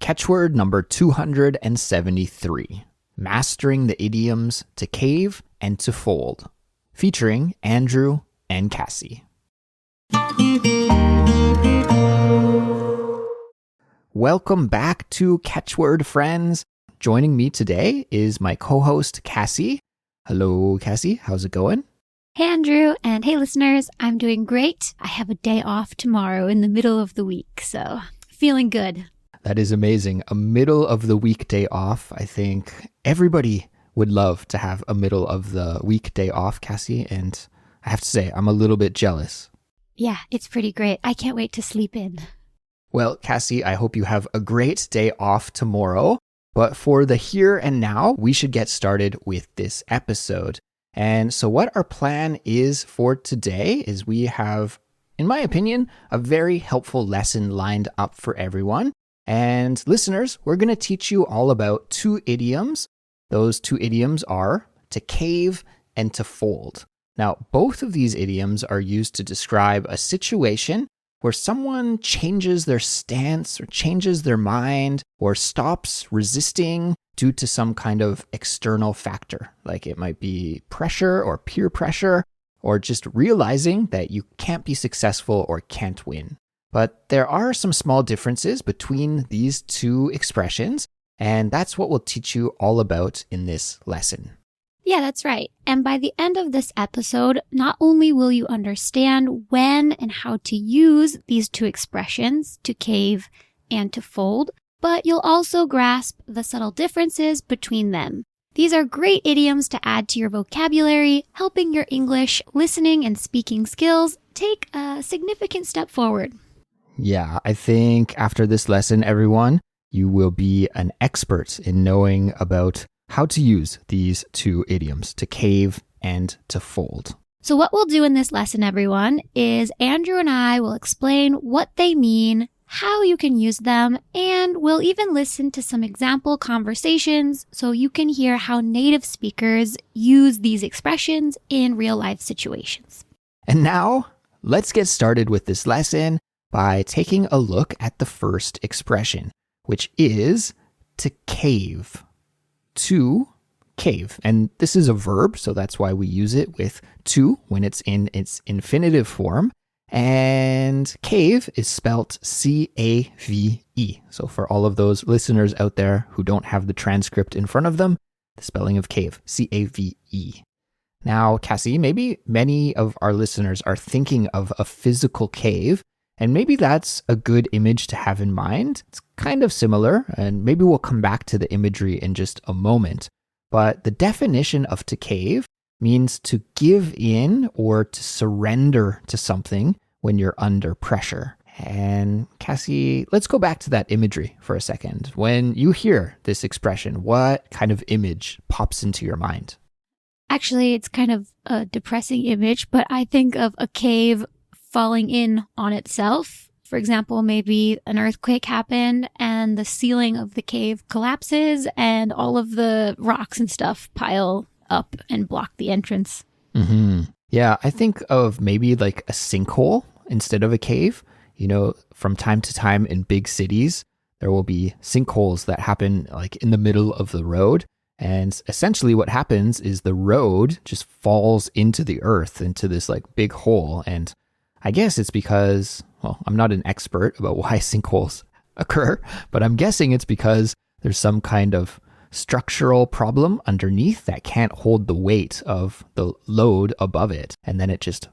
Catchword number 273, Mastering the Idioms to Cave and to Fold, featuring Andrew and Kassy. Welcome back to Catchword, friends. Joining me today is my co-host, Kassy. Hello, Kassy. How's it going? Hey, Andrew, and hey, listeners. I'm doing great. I have a day off tomorrow in the middle of the week, so feeling good. That is amazing. A middle of the week day off. I think everybody would love to have a middle of the week day off, Kassy, and I have to say, I'm a little bit jealous. Yeah, it's pretty great. I can't wait to sleep in. Well, Kassy, I hope you have a great day off tomorrow. But for the here and now, we should get started with this episode. And so what our plan is for today is we have, in my opinion, a very helpful lesson lined up for everyone. And listeners, we're going to teach you all about two idioms. Those two idioms are to cave and to fold. Now, both of these idioms are used to describe a situation where someone changes their stance or changes their mind or stops resisting due to some kind of external factor. Like it might be pressure or peer pressure, or just realizing that you can't be successful or can't win. But there are some small differences between these two expressions, and that's what we'll teach you all about in this lesson. Yeah, that's right. And by the end of this episode, not only will you understand when and how to use these two expressions, to cave and to fold, but you'll also grasp the subtle differences between them. These are great idioms to add to your vocabulary, helping your English listening and speaking skills take a significant step forward. Yeah, I think after this lesson, everyone, you will be an expert in knowing about how to use these two idioms, to cave and to fold. So what we'll do in this lesson, everyone, is Andrew and I will explain what they mean, how you can use them, and we'll even listen to some example conversations so you can hear how native speakers use these expressions in real-life situations. And now, let's get started with this lesson by taking a look at the first expression, which is to cave. To cave. And this is a verb, so that's why we use it with to when it's in its infinitive form. And cave is spelt C-A-V-E. So for all of those listeners out there who don't have the transcript in front of them, the spelling of cave, C-A-V-E. Now, Kassy, maybe many of our listeners are thinking of a physical cave, and maybe that's a good image to have in mind. It's kind of similar, and maybe we'll come back to the imagery in just a moment. But the definition of to cave means to give in or to surrender to something when you're under pressure. And Kassy, let's go back to that imagery for a second. When you hear this expression, what kind of image pops into your mind? Actually, it's kind of a depressing image, but I think of a cave falling in on itself. For example, maybe an earthquake happened and the ceiling of the cave collapses and all of the rocks and stuff pile up and block the entrance. Mm-hmm. Yeah, I think of maybe like a sinkhole instead of a cave. You know, from time to time in big cities, there will be sinkholes that happen like in the middle of the road. And essentially what happens is the road just falls into the earth, into this like big hole. And I guess it's because, well, I'm not an expert about why sinkholes occur, but I'm guessing it's because there's some kind of structural problem underneath that can't hold the weight of the load above it. And then it just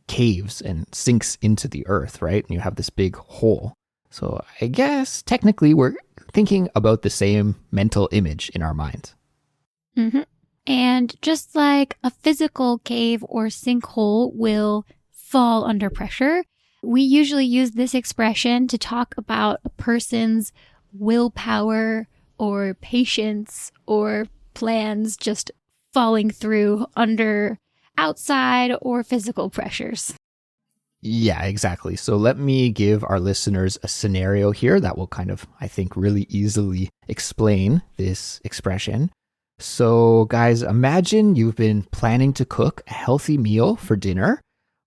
caves and sinks into the earth, right? And you have this big hole. So I guess technically we're thinking about the same mental image in our mind. Mm-hmm. And just like a physical cave or sinkhole will fall under pressure, we usually use this expression to talk about a person's willpower or patience or plans just falling through under outside or physical pressures. Yeah, exactly. So let me give our listeners a scenario here that will kind of, I think, really easily explain this expression. So guys, imagine you've been planning to cook a healthy meal for dinner,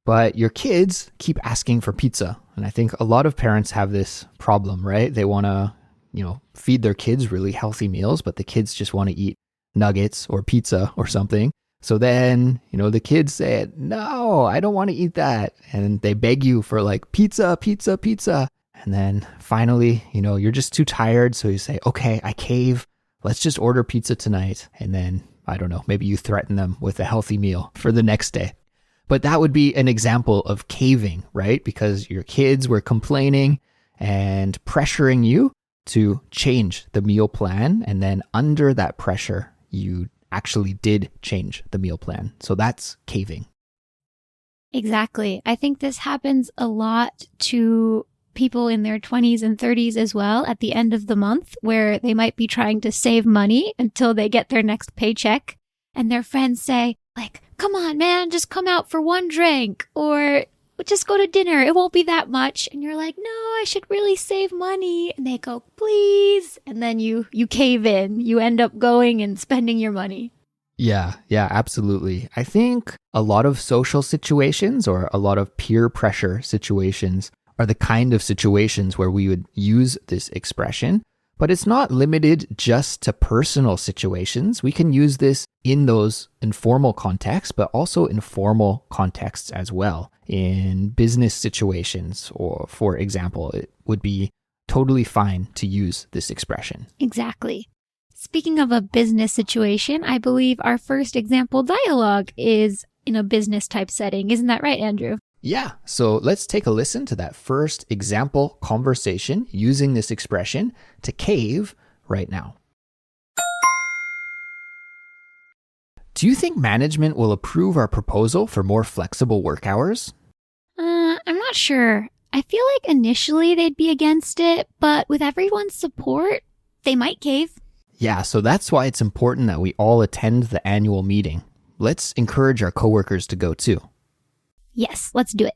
but your kids keep asking for pizza. And I think a lot of parents have this problem, right? They want to, feed their kids really healthy meals, but the kids just want to eat nuggets or pizza or something. So then, the kids say, no, I don't want to eat that. And they beg you for like pizza, pizza, pizza. And then finally, you're just too tired. So you say, okay, I cave. Let's just order pizza tonight. And then, I don't know, maybe you threaten them with a healthy meal for the next day. But that would be an example of caving, right? Because your kids were complaining and pressuring you to change the meal plan. And then under that pressure, you actually did change the meal plan. So that's caving. Exactly. I think this happens a lot to people in their 20s and 30s as well at the end of the month, where they might be trying to save money until they get their next paycheck. And their friends say, like, come on, man, just come out for one drink or just go to dinner. It won't be that much. And you're like, no, I should really save money. And they go, please. And then you cave in. You end up going and spending your money. Yeah, absolutely. I think a lot of social situations or a lot of peer pressure situations are the kind of situations where we would use this expression. But it's not limited just to personal situations. We can use this in those informal contexts, but also in formal contexts as well. In business situations, or for example, it would be totally fine to use this expression. Exactly. Speaking of a business situation, I believe our first example dialogue is in a business type setting. Isn't that right, Andrew? Yeah, so let's take a listen to that first example conversation using this expression to cave right now. Do you think management will approve our proposal for more flexible work hours? I'm not sure. I feel like initially they'd be against it, but with everyone's support, they might cave. Yeah, so that's why it's important that we all attend the annual meeting. Let's encourage our coworkers to go too. Yes, let's do it.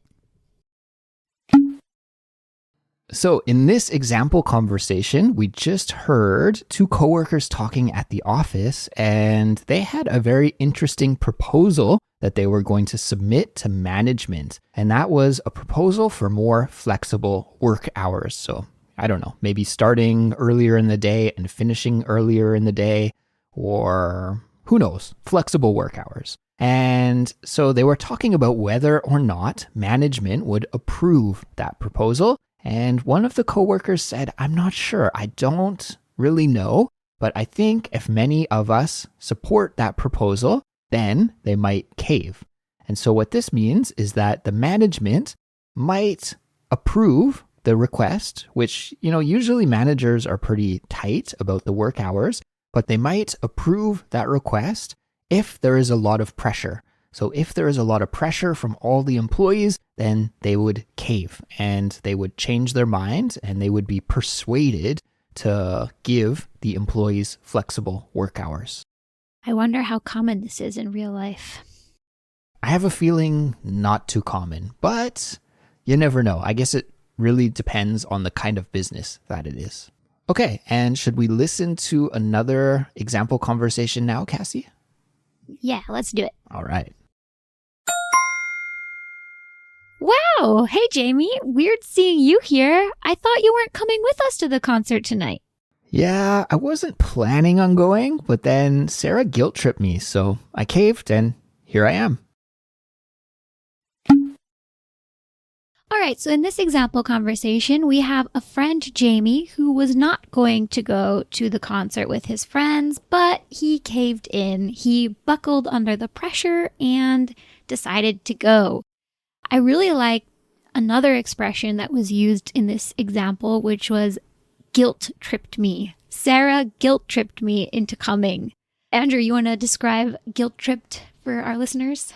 So in this example conversation, we just heard two coworkers talking at the office, and they had a very interesting proposal that they were going to submit to management. And that was a proposal for more flexible work hours. So I don't know, maybe starting earlier in the day and finishing earlier in the day, or who knows, flexible work hours. And so they were talking about whether or not management would approve that proposal. And one of the coworkers said, I'm not sure. I don't really know, but I think if many of us support that proposal, then they might cave. And so what this means is that the management might approve the request, which, usually managers are pretty tight about the work hours, but they might approve that request if there is a lot of pressure. So if there is a lot of pressure from all the employees, then they would cave and they would change their mind and they would be persuaded to give the employees flexible work hours. I wonder how common this is in real life. I have a feeling not too common, but you never know. I guess it really depends on the kind of business that it is. Okay, and should we listen to another example conversation now, Kassy? Yeah, let's do it. All right. Wow! Hey, Jamie. Weird seeing you here. I thought you weren't coming with us to the concert tonight. Yeah, I wasn't planning on going, but then Sarah guilt-tripped me, so I caved and here I am. All right, so in this example conversation, we have a friend, Jamie, who was not going to go to the concert with his friends, but he caved in. He buckled under the pressure and decided to go. I really like another expression that was used in this example, which was guilt-tripped me. Sarah guilt-tripped me into coming. Andrew, you want to describe guilt-tripped for our listeners?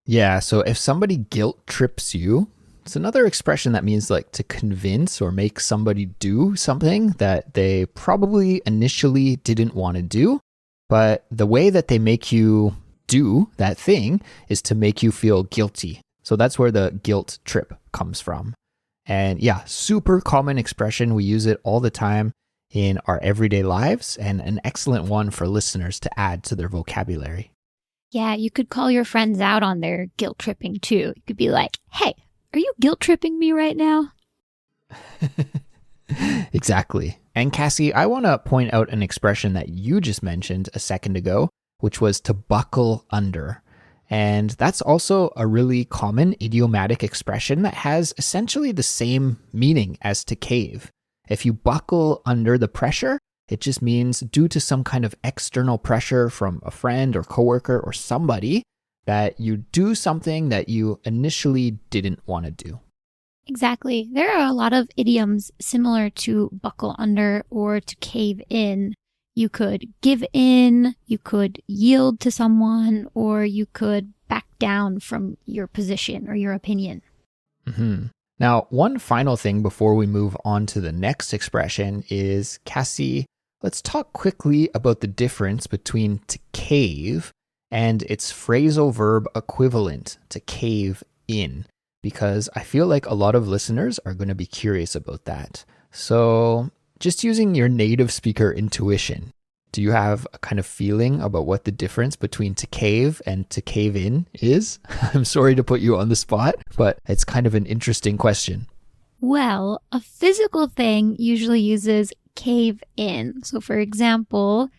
Yeah, so if somebody guilt-trips you, it's another expression that means like to convince or make somebody do something that they probably initially didn't want to do, but the way that they make you do that thing is to make you feel guilty. So that's where the guilt trip comes from. And yeah, super common expression. We use it all the time in our everyday lives and an excellent one for listeners to add to their vocabulary. Yeah, you could call your friends out on their guilt tripping too. You could be like, hey, are you guilt tripping me right now? Exactly. And Cassie, I want to point out an expression that you just mentioned a second ago, which was to buckle under. And that's also a really common idiomatic expression that has essentially the same meaning as to cave. If you buckle under the pressure, it just means due to some kind of external pressure from a friend or coworker or somebody that you do something that you initially didn't want to do. Exactly. There are a lot of idioms similar to buckle under or to cave in. You could give in, you could yield to someone, or you could back down from your position or your opinion. Now, one final thing before we move on to the next expression is, Cassie, let's talk quickly about the difference between to cave and its phrasal verb equivalent, to cave in, because I feel like a lot of listeners are going to be curious about that. So just using your native speaker intuition, do you have a kind of feeling about what the difference between to cave and to cave in is? I'm sorry to put you on the spot, but it's kind of an interesting question. Well, a physical thing usually uses cave in. So for example,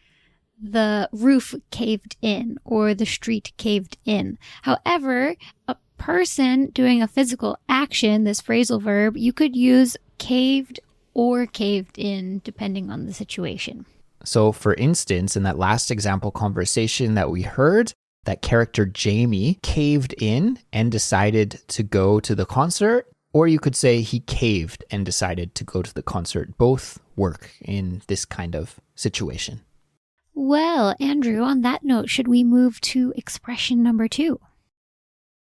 the roof caved in or the street caved in. However, a person doing a physical action, this phrasal verb, you could use caved or caved in depending on the situation. So for instance, in that last example conversation that we heard, that character Jamie caved in and decided to go to the concert, or you could say he caved and decided to go to the concert. Both work in this kind of situation. Well, Andrew, on that note, should we move to expression number 2?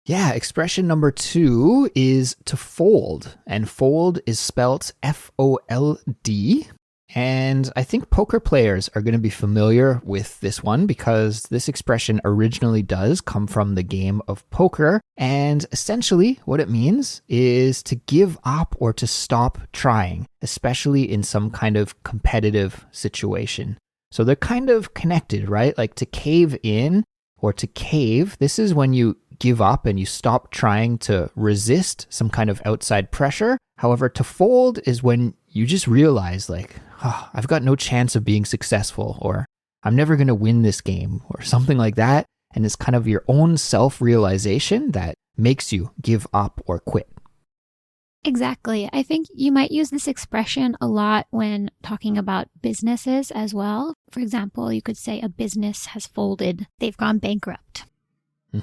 Yeah, expression number 2 is to fold, and fold is spelt F-O-L-D. And I think poker players are going to be familiar with this one because this expression originally does come from the game of poker. And essentially what it means is to give up or to stop trying, especially in some kind of competitive situation. So they're kind of connected, right? Like to cave in or to cave, this is when you give up and you stop trying to resist some kind of outside pressure. However, to fold is when you just realize like, oh, I've got no chance of being successful, or I'm never going to win this game, or something like that. And it's kind of your own self-realization that makes you give up or quit. Exactly. I think you might use this expression a lot when talking about businesses as well. For example, you could say a business has folded. They've gone bankrupt.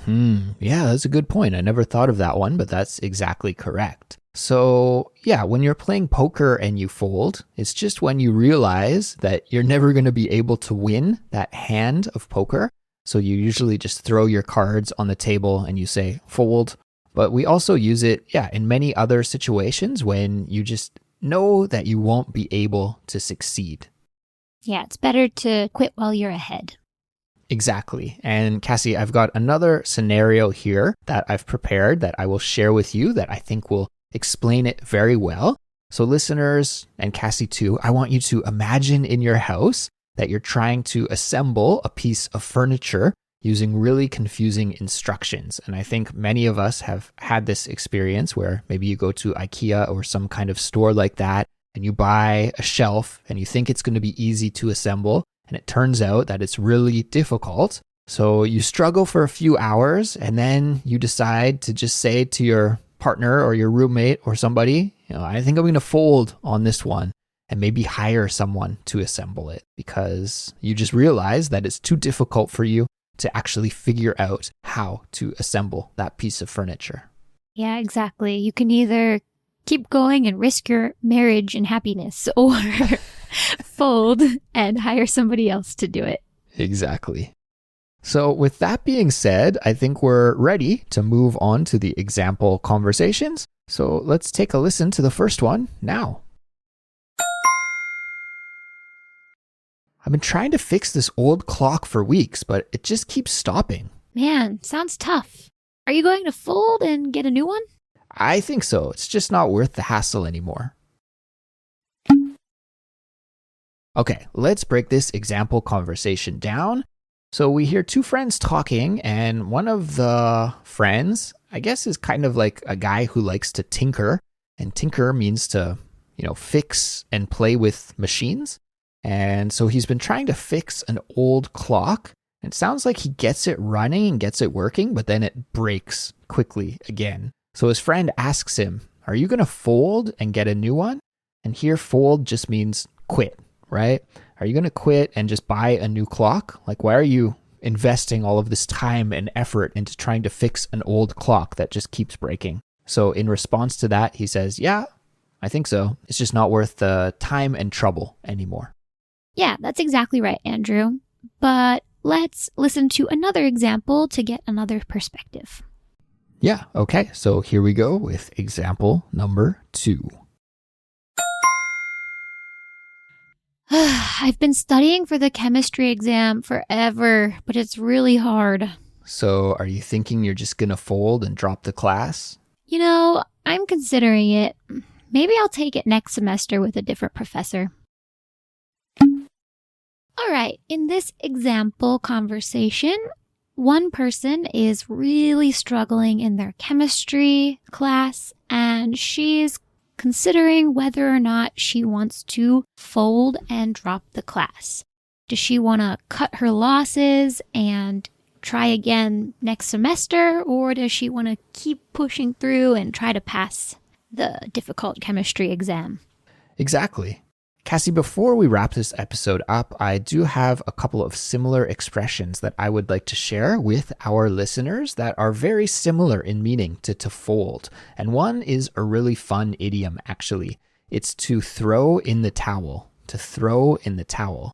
Yeah, that's a good point. I never thought of that one, but that's exactly correct. So yeah, when you're playing poker and you fold, it's just when you realize that you're never going to be able to win that hand of poker. So you usually just throw your cards on the table and you say fold. But we also use it, in many other situations when you just know that you won't be able to succeed. Yeah, it's better to quit while you're ahead. Exactly. And Cassie, I've got another scenario here that I've prepared that I will share with you that I think will explain it very well. So listeners, and Cassie too, I want you to imagine in your house that you're trying to assemble a piece of furniture using really confusing instructions. And I think many of us have had this experience where maybe you go to IKEA or some kind of store like that and you buy a shelf and you think it's going to be easy to assemble. And it turns out that it's really difficult. So you struggle for a few hours and then you decide to just say to your partner or your roommate or somebody, I think I'm going to fold on this one, and maybe hire someone to assemble it because you just realize that it's too difficult for you to actually figure out how to assemble that piece of furniture. Yeah, exactly. You can either keep going and risk your marriage and happiness or fold and hire somebody else to do it. Exactly. So with that being said, I think we're ready to move on to the example conversations. So let's take a listen to the first one now. I've been trying to fix this old clock for weeks, but it just keeps stopping. Man, sounds tough. Are you going to fold and get a new one? I think so. It's just not worth the hassle anymore. Okay, let's break this example conversation down. So we hear two friends talking, and one of the friends, I guess, is kind of like a guy who likes to tinker. And tinker means to fix and play with machines. And so he's been trying to fix an old clock. It sounds like he gets it running and gets it working, but then it breaks quickly again. So his friend asks him, are you going to fold and get a new one? And here fold just means quit, right? Are you going to quit and just buy a new clock? Like, why are you investing all of this time and effort into trying to fix an old clock that just keeps breaking? So in response to that, he says, yeah, I think so. It's just not worth the time and trouble anymore. Yeah, that's exactly right, Andrew. But let's listen to another example to get another perspective. Yeah, okay. So here we go with example number 2. I've been studying for the chemistry exam forever, but it's really hard. So are you thinking you're just going to fold and drop the class? I'm considering it. Maybe I'll take it next semester with a different professor. All right, in this example conversation, one person is really struggling in their chemistry class, and she's considering whether or not she wants to fold and drop the class. Does she want to cut her losses and try again next semester, or does she want to keep pushing through and try to pass the difficult chemistry exam? Exactly. Kassy, before we wrap this episode up, I do have a couple of similar expressions that I would like to share with our listeners that are very similar in meaning to fold. And one is a really fun idiom, actually. It's to throw in the towel, to throw in the towel.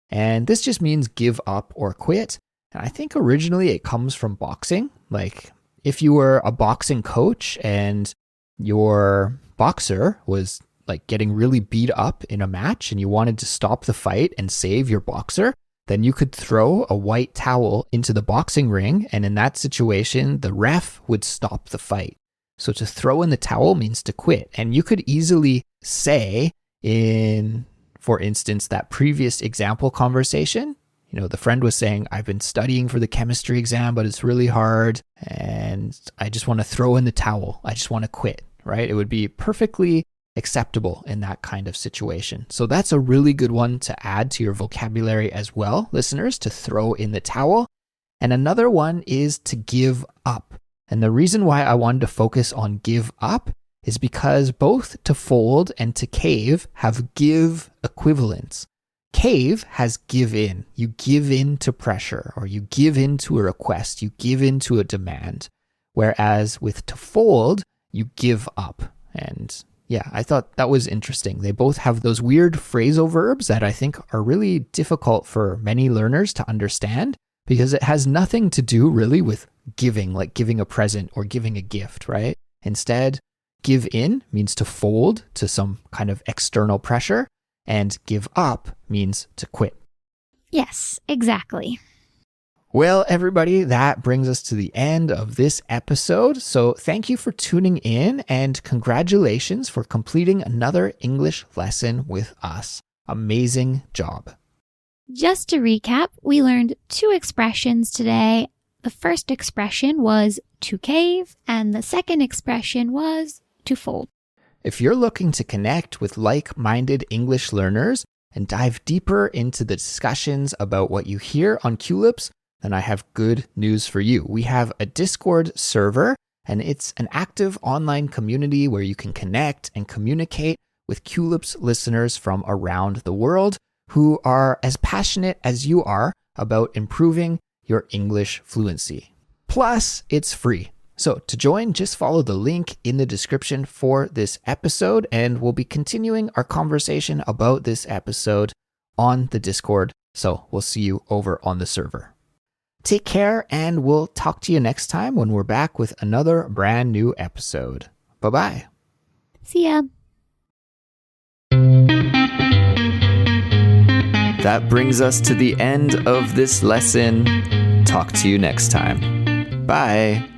And this just means give up or quit. And I think originally it comes from boxing. Like if you were a boxing coach and your boxer was like getting really beat up in a match and you wanted to stop the fight and save your boxer, then you could throw a white towel into the boxing ring. And in that situation, the ref would stop the fight. So to throw in the towel means to quit. And you could easily say in, for instance, that previous example conversation, the friend was saying, I've been studying for the chemistry exam, but it's really hard. And I just want to throw in the towel. I just want to quit, right? It would be perfectly acceptable in that kind of situation. So that's a really good one to add to your vocabulary as well, listeners, to throw in the towel. And another one is to give up. And the reason why I wanted to focus on give up is because both to fold and to cave have give equivalents. Cave has give in. You give in to pressure, or you give in to a request. You give in to a demand. Whereas with to fold, you give up. And yeah, I thought that was interesting. They both have those weird phrasal verbs that I think are really difficult for many learners to understand because it has nothing to do really with giving, like giving a present or giving a gift, right? Instead, give in means to fold to some kind of external pressure, and give up means to quit. Yes, exactly. Well, everybody, that brings us to the end of this episode. So thank you for tuning in and congratulations for completing another English lesson with us. Amazing job. Just to recap, we learned 2 expressions today. The first expression was to cave, and the second expression was to fold. If you're looking to connect with like-minded English learners and dive deeper into the discussions about what you hear on Culips, then I have good news for you. We have a Discord server, and it's an active online community where you can connect and communicate with Culips listeners from around the world who are as passionate as you are about improving your English fluency. Plus, it's free. So to join, just follow the link in the description for this episode, and we'll be continuing our conversation about this episode on the Discord. So we'll see you over on the server. Take care, and we'll talk to you next time when we're back with another brand new episode. Bye-bye. See ya. That brings us to the end of this lesson. Talk to you next time. Bye.